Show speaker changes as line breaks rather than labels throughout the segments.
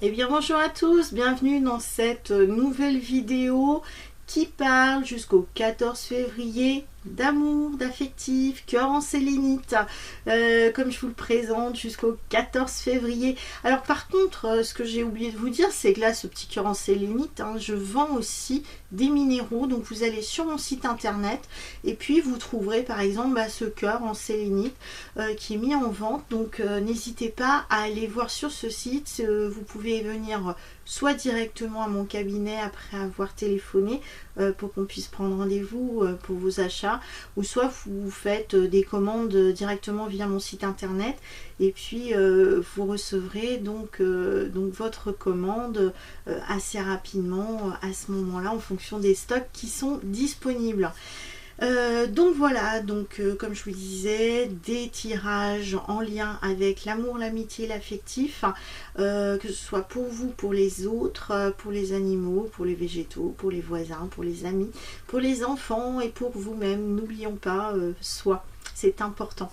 Eh bien bonjour à tous, bienvenue dans cette nouvelle vidéo qui parle jusqu'au 14 février d'amour, d'affectif, cœur en sélénite, comme je vous le présente jusqu'au 14 février. Alors par contre, ce que j'ai oublié de vous dire, c'est que là, ce petit cœur en sélénite, je vends aussi des minéraux. Donc vous allez sur mon site internet et puis vous trouverez par exemple ce cœur en sélénite qui est mis en vente. Donc n'hésitez pas à aller voir sur ce site. Vous pouvez venir soit directement à mon cabinet après avoir téléphoné pour qu'on puisse prendre rendez-vous pour vos achats, ou soit vous faites des commandes directement via mon site internet et puis vous recevrez donc votre commande assez rapidement à ce moment-là en fonction des stocks qui sont disponibles. Donc voilà, comme je vous disais, des tirages en lien avec l'amour, l'amitié, l'affectif, que ce soit pour vous, pour les autres, pour les animaux, pour les végétaux, pour les voisins, pour les amis, pour les enfants et pour vous-même. N'oublions pas soi, c'est important.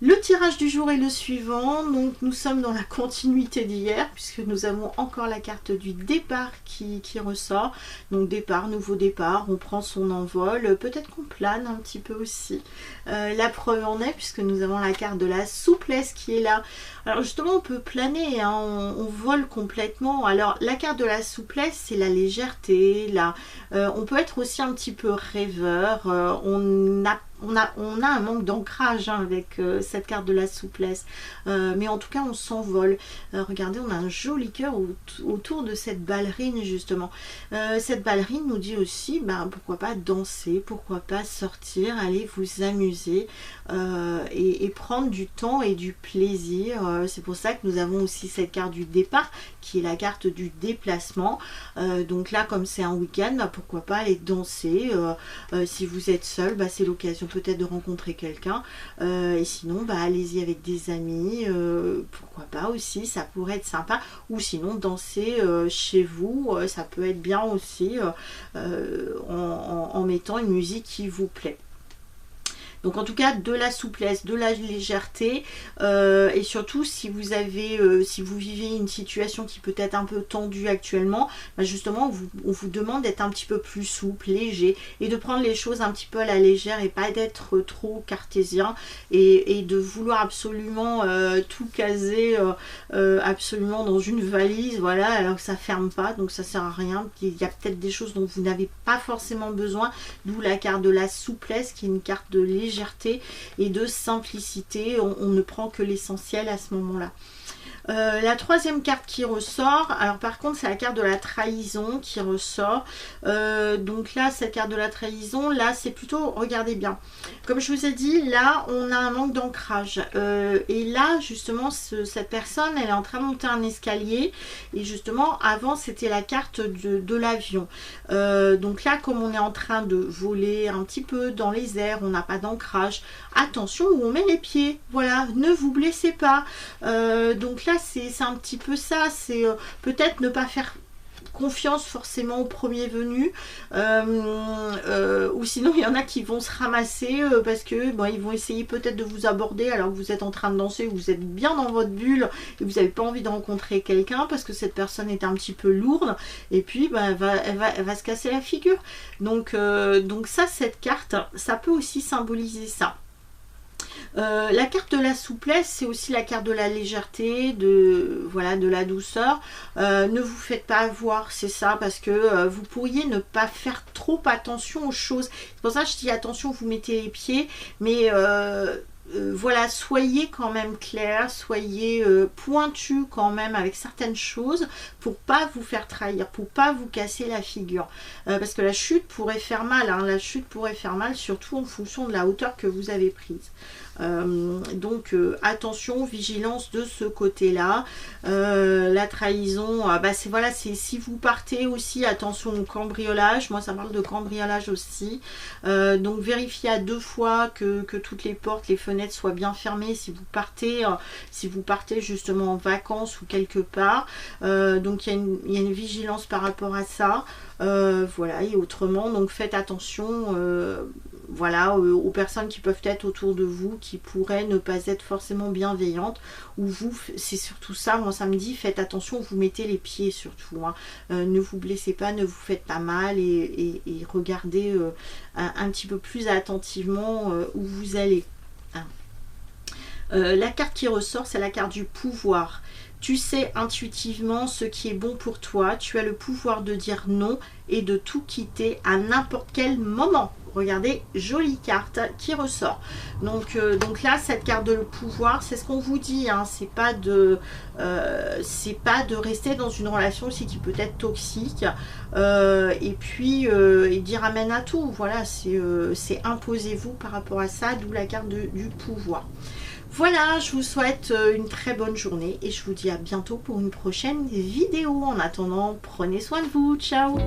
Le tirage du jour est le suivant, donc nous sommes dans la continuité d'hier puisque nous avons encore la carte du départ qui ressort. Donc départ, nouveau départ, on prend son envol, peut-être qu'on plane un petit peu aussi. La preuve en est puisque nous avons la carte de la souplesse qui est là. Alors justement on peut planer, on vole complètement. Alors la carte de la souplesse c'est la légèreté, on peut être aussi un petit peu rêveur, on a un manque d'ancrage avec cette carte de la souplesse, mais en tout cas on s'envole. Regardez, on a un joli cœur autour de cette ballerine justement. Cette ballerine nous dit aussi pourquoi pas danser, pourquoi pas sortir, aller vous amuser et prendre du temps et du plaisir. C'est pour ça que nous avons aussi cette carte du départ qui est la carte du déplacement. Donc là comme c'est un week-end, pourquoi pas aller danser. Si vous êtes seul, c'est l'occasion peut-être de rencontrer quelqu'un, et sinon allez-y avec des amis, pourquoi pas aussi, ça pourrait être sympa, ou sinon danser chez vous, ça peut être bien aussi en mettant une musique qui vous plaît. Donc en tout cas de la souplesse, de la légèreté, et surtout si vous vivez une situation qui peut être un peu tendue actuellement, justement on vous demande d'être un petit peu plus souple, léger, et de prendre les choses un petit peu à la légère et pas d'être trop cartésien et de vouloir absolument tout caser absolument dans une valise, voilà, alors que ça ferme pas, donc ça sert à rien. Il y a peut-être des choses dont vous n'avez pas forcément besoin, d'où la carte de la souplesse qui est une carte de légèreté et de simplicité. On ne prend que l'essentiel à ce moment-là. La troisième carte qui ressort, alors par contre c'est la carte de la trahison qui ressort. Donc là cette carte de la trahison, là c'est plutôt, regardez bien, comme je vous ai dit, là on a un manque d'ancrage, et là justement cette personne elle est en train de monter un escalier, et justement avant c'était la carte de l'avion. Donc là comme on est en train de voler un petit peu dans les airs, on n'a pas d'ancrage, attention où on met les pieds, voilà, ne vous blessez pas. Donc là c'est un petit peu ça, c'est peut-être ne pas faire confiance forcément au premier venu, ou sinon il y en a qui vont se ramasser parce que ils vont essayer peut-être de vous aborder alors que vous êtes en train de danser, vous êtes bien dans votre bulle et vous n'avez pas envie de rencontrer quelqu'un parce que cette personne est un petit peu lourde, et puis elle va se casser la figure. Donc ça, cette carte, ça peut aussi symboliser ça. La carte de la souplesse, c'est aussi la carte de la légèreté, de la douceur. Ne vous faites pas avoir, c'est ça, parce que vous pourriez ne pas faire trop attention aux choses. C'est pour ça que je dis attention, vous mettez les pieds, mais voilà, soyez quand même clair, soyez pointu quand même avec certaines choses pour pas vous faire trahir, pour pas vous casser la figure, parce que la chute pourrait faire mal, la chute pourrait faire mal, surtout en fonction de la hauteur que vous avez prise. Donc attention, vigilance de ce côté là. La trahison, c'est si vous partez aussi, attention au cambriolage, moi ça parle de cambriolage aussi, donc vérifiez à 2 fois que toutes les portes, les fenêtres fenêtre soit bien fermée si vous partez justement en vacances ou quelque part. Donc il y a une vigilance par rapport à ça. Voilà, et autrement, donc faites attention voilà, aux personnes qui peuvent être autour de vous, qui pourraient ne pas être forcément bienveillantes, ou vous, c'est surtout ça, moi ça me dit, faites attention, vous mettez les pieds surtout, hein. Ne vous blessez pas, ne vous faites pas mal, et regardez un petit peu plus attentivement où vous allez, hein. La carte qui ressort, c'est la carte du pouvoir. Tu sais intuitivement ce qui est bon pour toi. Tu as le pouvoir de dire non et de tout quitter à n'importe quel moment. Regardez, jolie carte qui ressort. Donc là, cette carte de le pouvoir, c'est ce qu'on vous dit, hein, c'est pas de rester dans une relation aussi qui peut être toxique. Et puis et dire amen à tout. Voilà, c'est imposez-vous par rapport à ça, d'où la carte du pouvoir. Voilà, je vous souhaite une très bonne journée et je vous dis à bientôt pour une prochaine vidéo. En attendant, prenez soin de vous. Ciao!